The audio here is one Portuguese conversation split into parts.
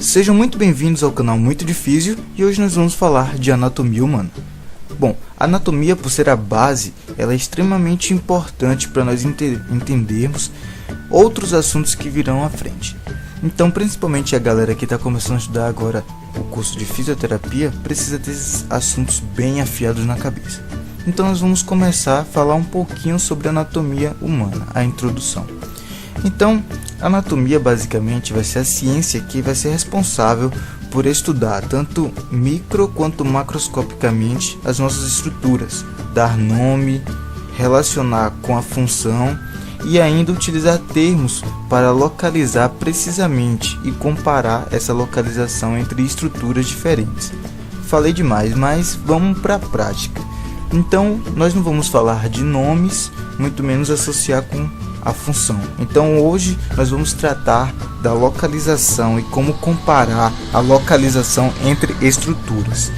Sejam muito bem-vindos ao canal Muito Difícil e hoje nós vamos falar de anatomia humana. Bom, a anatomia, por ser a base, ela é extremamente importante para nós entendermos outros assuntos que virão à frente. Então, principalmente a galera que está começando a estudar agora o curso de fisioterapia precisa ter esses assuntos bem afiados na cabeça. Então nós vamos começar a falar um pouquinho sobre a anatomia humana, a introdução. Então, a anatomia basicamente vai ser a ciência que vai ser responsável por estudar tanto micro quanto macroscopicamente as nossas estruturas, dar nome, relacionar com a função e ainda utilizar termos para localizar precisamente e comparar essa localização entre estruturas diferentes. Falei demais, mas vamos para a prática. Então, nós não vamos falar de nomes, muito menos associar com a função. Então hoje nós vamos tratar da localização e como comparar a localização entre estruturas.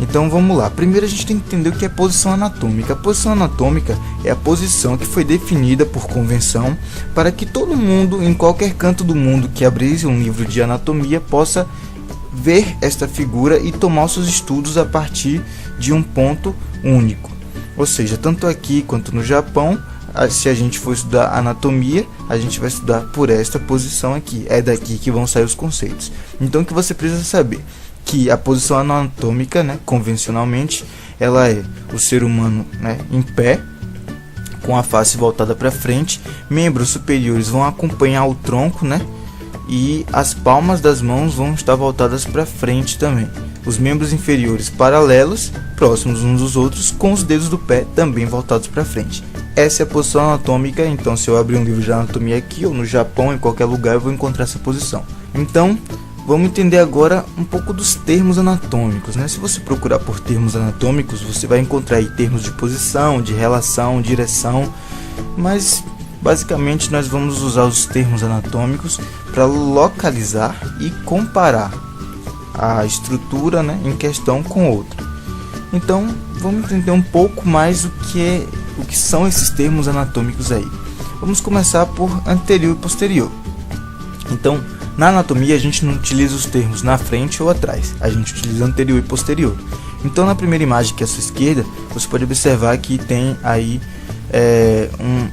Então vamos lá. Primeiro a gente tem que entender o que é posição anatômica. A posição anatômica é a posição que foi definida por convenção para que todo mundo, em qualquer canto do mundo que abrisse um livro de anatomia, possa ver esta figura e tomar os seus estudos a partir de um ponto único. Ou seja, tanto aqui quanto no Japão, se a gente for estudar anatomia, a gente vai estudar por esta posição aqui. É daqui que vão sair os conceitos. Então o que você precisa saber? Que a posição anatômica, convencionalmente, ela é o ser humano, em pé, com a face voltada para frente. Membros superiores vão acompanhar o tronco, e as palmas das mãos vão estar voltadas para frente também. Os membros inferiores paralelos, próximos uns dos outros, com os dedos do pé também voltados para frente. Essa é a posição anatômica. Então, se eu abrir um livro de anatomia aqui ou no Japão, em qualquer lugar, eu vou encontrar essa posição. Então, vamos entender agora um pouco dos termos anatômicos. Se você procurar por termos anatômicos, você vai encontrar aí termos de posição, de relação, direção, mas basicamente nós vamos usar os termos anatômicos para localizar e comparar a estrutura em questão com outra. Então, vamos entender um pouco mais o que são esses termos anatômicos aí. Vamos começar por anterior e posterior. Então, na anatomia a gente não utiliza os termos na frente ou atrás, a gente utiliza anterior e posterior. Então, na primeira imagem, que é a sua esquerda, você pode observar que tem aí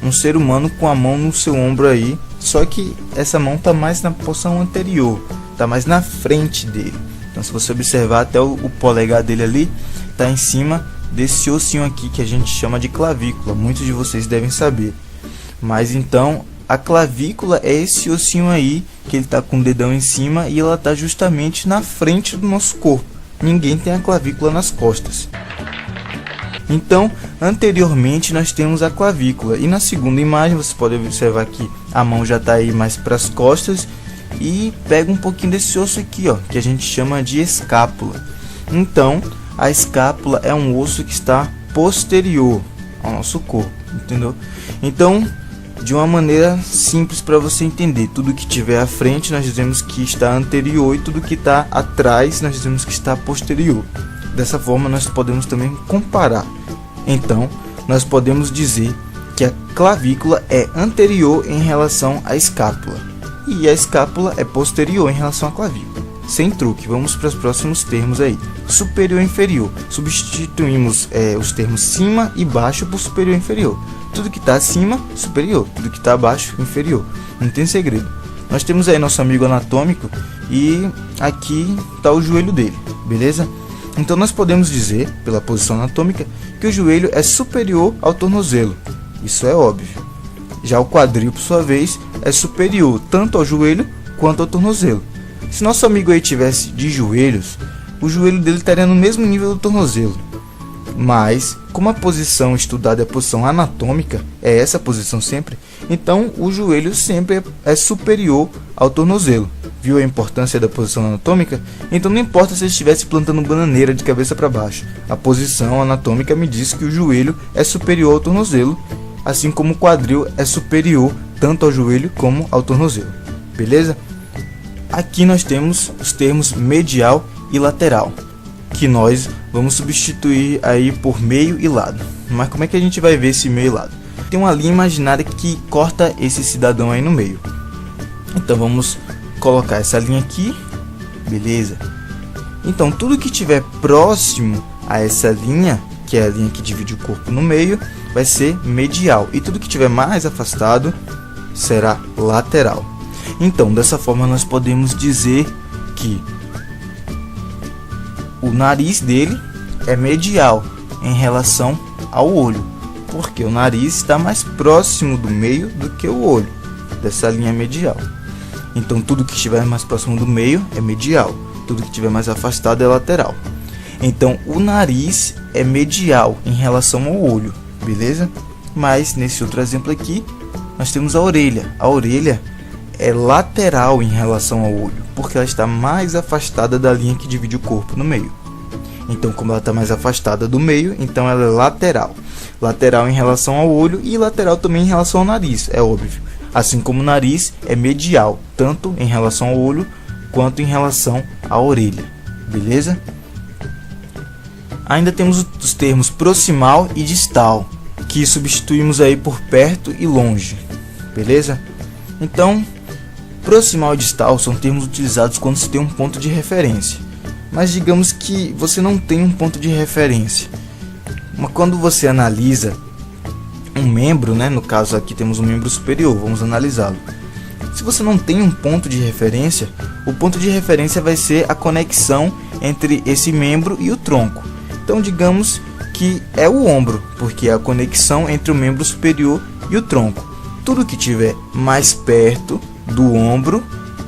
um ser humano com a mão no seu ombro aí, só que essa mão está mais na posição anterior, está mais na frente dele. Então, se você observar, até o polegar dele ali está em cima desse ossinho aqui que a gente chama de clavícula. Muitos de vocês devem saber. Mas então, a clavícula é esse ossinho aí que ele está com o dedão em cima e ela está justamente na frente do nosso corpo. Ninguém tem a clavícula nas costas. Então, anteriormente nós temos a clavícula. E na segunda imagem você pode observar que a mão já está aí mais para as costas e pega um pouquinho desse osso aqui, que a gente chama de escápula. Então, a escápula é um osso que está posterior ao nosso corpo, entendeu? Então, de uma maneira simples para você entender, tudo que tiver à frente nós dizemos que está anterior e tudo que está atrás nós dizemos que está posterior. Dessa forma nós podemos também comparar. Então, nós podemos dizer que a clavícula é anterior em relação à escápula e a escápula é posterior em relação à clavícula. Sem truque, vamos para os próximos termos aí. Superior e inferior. Substituímos os termos cima e baixo por superior e inferior. Tudo que está acima, superior. Tudo que está abaixo, inferior. Não tem segredo. Nós temos aí nosso amigo anatômico e aqui está o joelho dele, beleza? Então nós podemos dizer, pela posição anatômica, que o joelho é superior ao tornozelo. Isso é óbvio. Já o quadril, por sua vez, é superior tanto ao joelho quanto ao tornozelo. Se nosso amigo aí tivesse de joelhos, o joelho dele estaria no mesmo nível do tornozelo. Mas, como a posição estudada é a posição anatômica, é essa posição sempre, então o joelho sempre é superior ao tornozelo. Viu a importância da posição anatômica? Então não importa se ele estivesse plantando bananeira de cabeça para baixo. A posição anatômica me diz que o joelho é superior ao tornozelo, assim como o quadril é superior tanto ao joelho como ao tornozelo. Beleza? Aqui nós temos os termos medial e lateral, que nós vamos substituir aí por meio e lado. Mas como é que a gente vai ver esse meio e lado? Tem uma linha imaginária que corta esse cidadão aí no meio. Então vamos colocar essa linha aqui beleza? Então tudo que estiver próximo a essa linha, que é a linha que divide o corpo no meio, vai ser medial, e tudo que estiver mais afastado será lateral. Então, dessa forma nós podemos dizer que o nariz dele é medial em relação ao olho, porque o nariz está mais próximo do meio do que o olho, dessa linha medial. Então tudo que estiver mais próximo do meio é medial, tudo que estiver mais afastado é lateral. Então o nariz é medial em relação ao olho, beleza? Mas nesse outro exemplo aqui nós temos a orelha. A orelha é lateral em relação ao olho, porque ela está mais afastada da linha que divide o corpo no meio. Então, como ela está mais afastada do meio, então ela é lateral. Lateral em relação ao olho e lateral também em relação ao nariz, é óbvio. Assim como o nariz é medial, tanto em relação ao olho quanto em relação à orelha, beleza? Ainda temos os termos proximal e distal, que substituímos aí por perto e longe, beleza? Então, proximal e distal são termos utilizados quando se tem um ponto de referência. Mas digamos que você não tem um ponto de referência. Mas quando você analisa um membro, né, no caso aqui temos um membro superior, vamos analisá-lo. Se você não tem um ponto de referência, o ponto de referência vai ser a conexão entre esse membro e o tronco. Então digamos que é o ombro, porque é a conexão entre o membro superior e o tronco. Tudo que estiver mais perto do ombro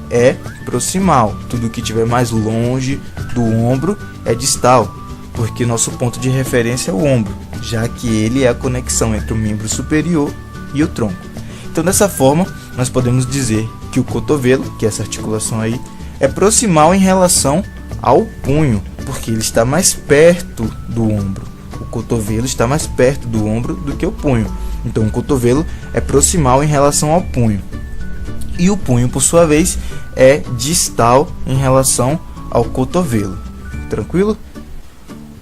é proximal, tudo que estiver mais longe do ombro é distal, porque nosso ponto de referência é o ombro, já que ele é a conexão entre o membro superior e o tronco. Então dessa forma nós podemos dizer que o cotovelo, que é essa articulação aí, é proximal em relação ao punho, porque ele está mais perto do ombro. O cotovelo está mais perto do ombro do que o punho. Então o cotovelo é proximal em relação ao punho. E o punho, por sua vez, é distal em relação ao cotovelo. Tranquilo?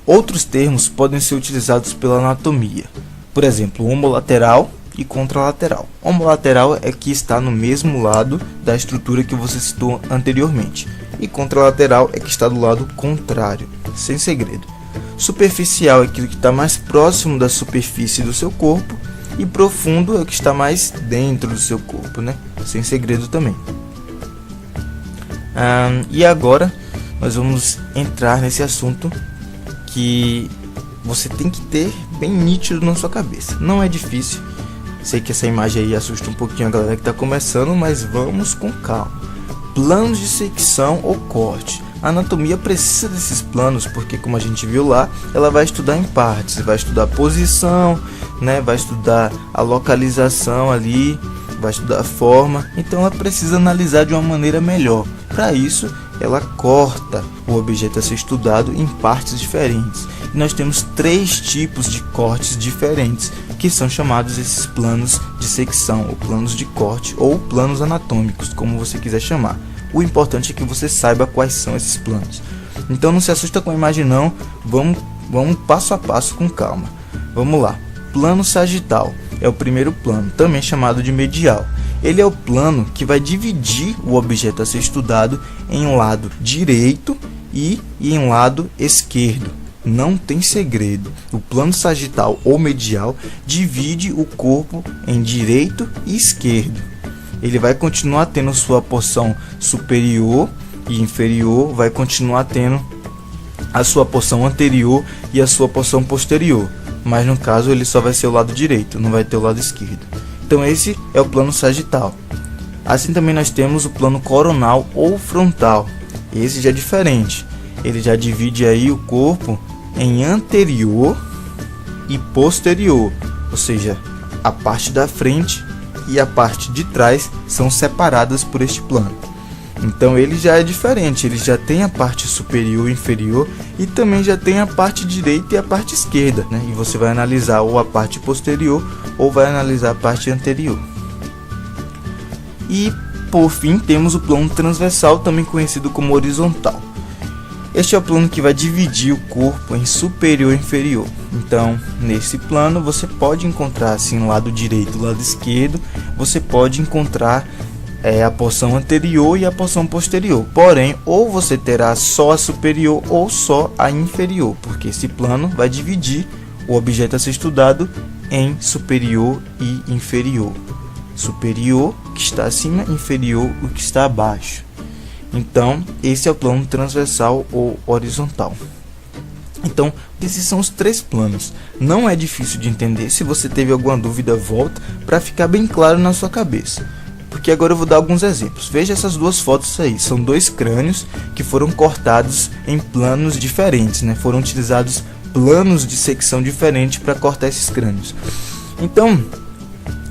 Outros termos podem ser utilizados pela anatomia. Por exemplo, homolateral e contralateral. Homolateral é que está no mesmo lado da estrutura que você citou anteriormente. E contralateral é que está do lado contrário, sem segredo. Superficial é aquilo que está mais próximo da superfície do seu corpo. E profundo é o que está mais dentro do seu corpo, né? Sem segredo também. E agora nós vamos entrar nesse assunto que você tem que ter bem nítido na sua cabeça. Não é difícil. Sei que essa imagem aí assusta um pouquinho a galera que está começando, mas vamos com calma. Planos de secção ou corte. A anatomia precisa desses planos porque, como a gente viu lá, ela vai estudar em partes. Vai estudar a posição, né? Vai estudar a localização ali, vai estudar a forma. Então ela precisa analisar de uma maneira melhor. Para isso, ela corta o objeto a ser estudado em partes diferentes. E nós temos 3 tipos de cortes diferentes, que são chamados esses planos de secção, ou planos de corte, ou planos anatômicos, como você quiser chamar. O importante é que você saiba quais são esses planos. Então não se assusta com a imagem não, vamos passo a passo com calma. Vamos lá. Plano sagital é o primeiro plano, também chamado de medial. Ele é o plano que vai dividir o objeto a ser estudado em um lado direito e em lado esquerdo. Não tem segredo. O plano sagital ou medial divide o corpo em direito e esquerdo. Ele vai continuar tendo sua porção superior e inferior, vai continuar tendo a sua porção anterior e a sua porção posterior. Mas no caso ele só vai ser o lado direito, não vai ter o lado esquerdo. Então esse é o plano sagital. Assim também nós temos o plano coronal ou frontal. Esse já é diferente. Ele já divide aí o corpo em anterior e posterior, ou seja, a parte da frente e a parte de trás são separadas por este plano. Então ele já é diferente, ele já tem a parte superior e inferior e também já tem a parte direita e a parte esquerda, né? E você vai analisar ou a parte posterior ou vai analisar a parte anterior. E por fim temos o plano transversal, também conhecido como horizontal. Este é o plano que vai dividir o corpo em superior e inferior. Então, nesse plano você pode encontrar assim o lado direito e o lado esquerdo. Você pode encontrar a porção anterior e a porção posterior. Porém, ou você terá só a superior ou só a inferior, porque esse plano vai dividir o objeto a ser estudado em superior e inferior. Superior, que está acima, inferior, o que está abaixo. Então, esse é o plano transversal ou horizontal. Então, esses são os 3 planos. Não é difícil de entender. Se você teve alguma dúvida, volta para ficar bem claro na sua cabeça. Porque agora eu vou dar alguns exemplos. Veja essas 2 fotos aí. São 2 crânios que foram cortados em planos diferentes, né? Foram utilizados planos de secção diferentes para cortar esses crânios. Então,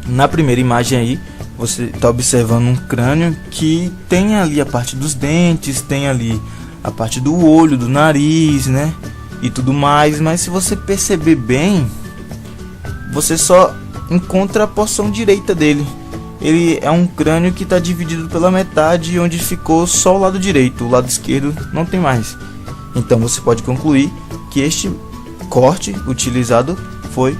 na primeira imagem aí, você está observando um crânio que tem ali a parte dos dentes, tem ali a parte do olho, do nariz, né? E tudo mais. Mas se você perceber bem, você só encontra a porção direita dele. Ele é um crânio que está dividido pela metade, onde ficou só o lado direito. O lado esquerdo não tem mais. Então você pode concluir que este corte utilizado foi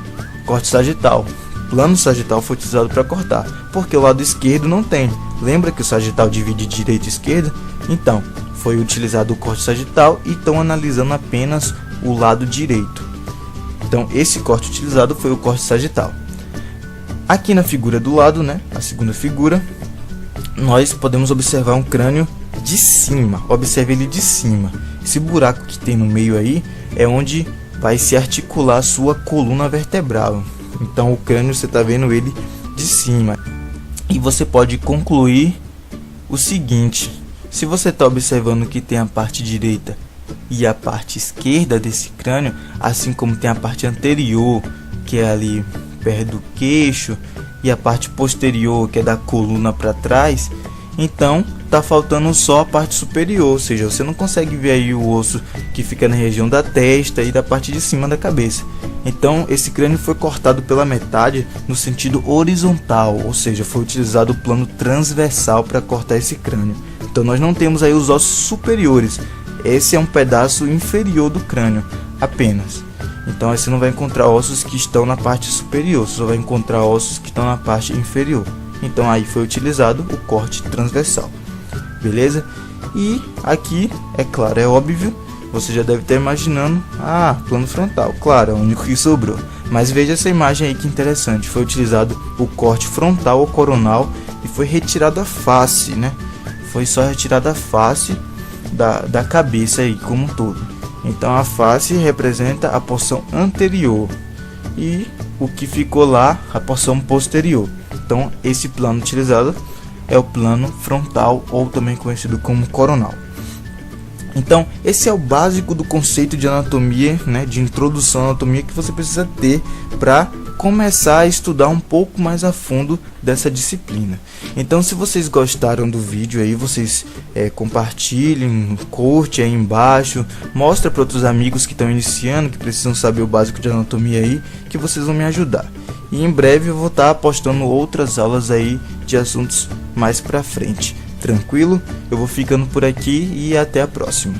corte sagital. Plano sagital foi utilizado para cortar, porque o lado esquerdo não tem. Lembra que o sagital divide direita e esquerda? Então, foi utilizado o corte sagital e estão analisando apenas o lado direito. Então, esse corte utilizado foi o corte sagital. Aqui na figura do lado, né, a segunda figura, nós podemos observar um crânio de cima. Observe ele de cima. Esse buraco que tem no meio aí é onde vai se articular a sua coluna vertebral. Então o crânio você está vendo ele de cima. E você pode concluir o seguinte: se você está observando que tem a parte direita e a parte esquerda desse crânio, assim como tem a parte anterior, que é ali perto do queixo, e a parte posterior, que é da coluna para trás, então tá faltando só a parte superior, ou seja, você não consegue ver aí o osso que fica na região da testa e da parte de cima da cabeça. Então esse crânio foi cortado pela metade no sentido horizontal, ou seja, foi utilizado o plano transversal para cortar esse crânio. Então nós não temos aí os ossos superiores. Esse é um pedaço inferior do crânio apenas. Então você não vai encontrar ossos que estão na parte superior, você só vai encontrar ossos que estão na parte inferior. Então aí foi utilizado o corte transversal. Beleza? E aqui, é claro, é óbvio, você já deve estar imaginando, plano frontal, claro, é o único que sobrou. Mas veja essa imagem aí que interessante, foi utilizado o corte frontal ou coronal e foi retirado a face, né? Foi só retirada a face da cabeça aí como um todo. Então a face representa a porção anterior e o que ficou lá, a porção posterior. Então esse plano utilizado é o plano frontal, ou também conhecido como coronal. Então esse é o básico do conceito de anatomia, né, de introdução à anatomia, que você precisa ter para começar a estudar um pouco mais a fundo dessa disciplina. Então se vocês gostaram do vídeo aí, vocês compartilhem, curte aí embaixo, mostra para outros amigos que estão iniciando, que precisam saber o básico de anatomia aí, que vocês vão me ajudar. E em breve eu vou estar postando outras aulas aí de assuntos mais pra frente. Tranquilo? Eu vou ficando por aqui e até a próxima.